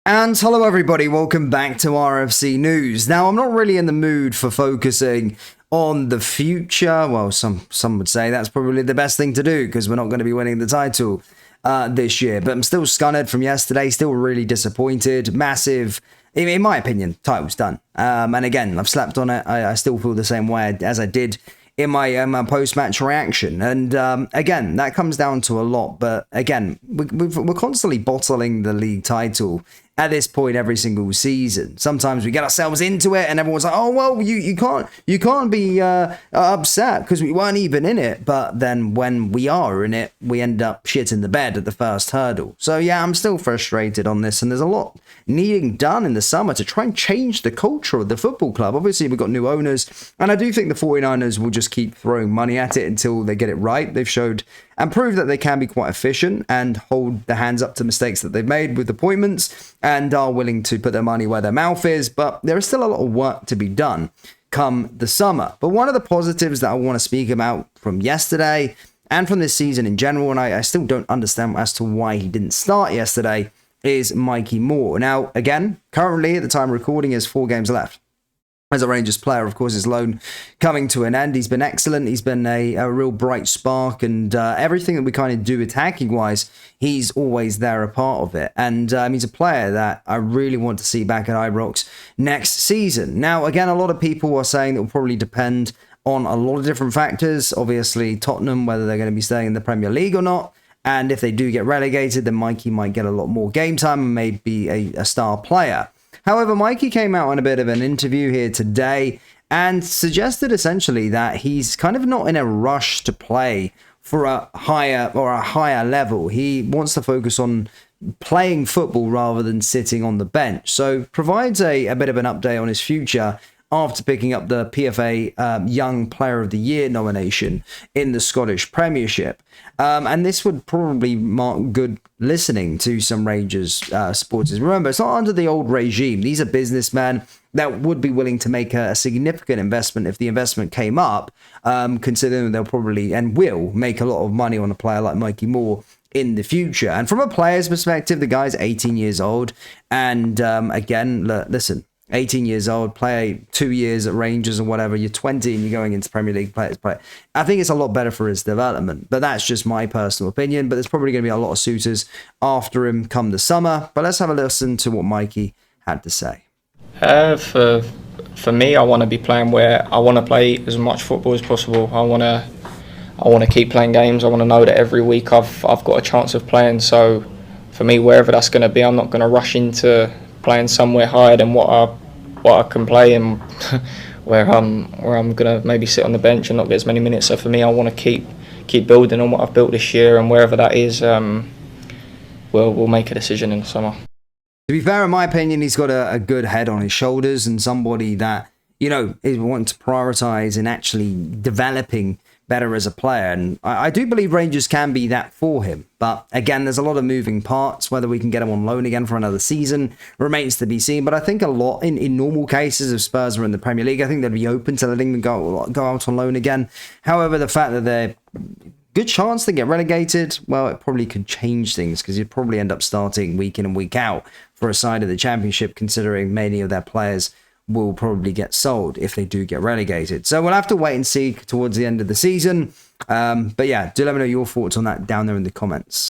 And hello everybody, welcome back to RFC News. Now, I'm not really in the mood for focusing on the future. Well, some would say that's probably the best thing to do because we're not going to be winning the title this year. But I'm still scunnered from yesterday, still really disappointed. Massive, in my opinion, title's done. And again, I've slept on it. I still feel the same way as I did in my post-match reaction. And again, that comes down to a lot. But again, we're constantly bottling the league title at this point every single season. Sometimes we get ourselves into it and everyone's like, oh, well, you can't be upset because we weren't even in it. But then when we are in it, we end up shit in the bed at the first hurdle. So yeah, I'm still frustrated on this, and there's a lot needing done in the summer to try and change the culture of the football club. Obviously, we've got new owners, and I do think the 49ers will just keep throwing money at it until they get it right. They've showed and proved that they can be quite efficient and hold their hands up to mistakes that they've made with appointments and are willing to put their money where their mouth is, but there is still a lot of work to be done come the summer. But one of the positives that I want to speak about from yesterday and from this season in general, and I still don't understand as to why he didn't start yesterday, is Mikey Moore. Now, again, currently at the time of recording, he has 4 games left as a Rangers player. Of course, his loan coming to an end. He's been excellent. He's been a real bright spark, and everything that we kind of do attacking-wise, he's always there, a part of it. And he's a player that I really want to see back at Ibrox next season. Now, again, a lot of people are saying that will probably depend on a lot of different factors. Obviously, Tottenham, whether they're going to be staying in the Premier League or not. And if they do get relegated, then Mikey might get a lot more game time and may be a star player. However, Mikey came out on a bit of an interview here today and suggested essentially that he's kind of not in a rush to play for a higher level. He wants to focus on playing football rather than sitting on the bench. So provides a bit of an update on his future after picking up the PFA Young Player of the Year nomination in the Scottish Premiership. And this would probably mark good listening to some Rangers supporters. Remember, it's not under the old regime. These are businessmen that would be willing to make a significant investment if the investment came up, considering they'll probably and will make a lot of money on a player like Mikey Moore in the future. And from a player's perspective, the guy's 18 years old. And again, listen, 18 years old, play 2 years at Rangers or whatever, you're 20 and you're going into Premier League players. I think it's a lot better for his development, but that's just my personal opinion. But there's probably going to be a lot of suitors after him come the summer. But let's have a listen to what Mikey had to say. For me, I want to be playing where I want to play as much football as possible. I want to keep playing games. I want to know that every week I've got a chance of playing. So for me, wherever that's going to be, I'm not going to rush into playing somewhere higher than what I can play and where I'm gonna maybe sit on the bench and not get as many minutes. So for me, I want to keep building on what I've built this year, and wherever that is, we'll make a decision in the summer. To be fair, in my opinion, he's got a good head on his shoulders and somebody that, you know, is wanting to prioritise in actually developing better as a player. And I do believe Rangers can be that for him. But again, there's a lot of moving parts. Whether we can get him on loan again for another season remains to be seen. But I think a lot, in normal cases, if Spurs were in the Premier League, I think they'd be open to letting them go out on loan again. However, the fact that they're good chance to get relegated, well, it probably could change things because you'd probably end up starting week in and week out for a side of the Championship, considering many of their players will probably get sold if they do get relegated. So we'll have to wait and see towards the end of the season. But yeah, do let me know your thoughts on that down there in the comments.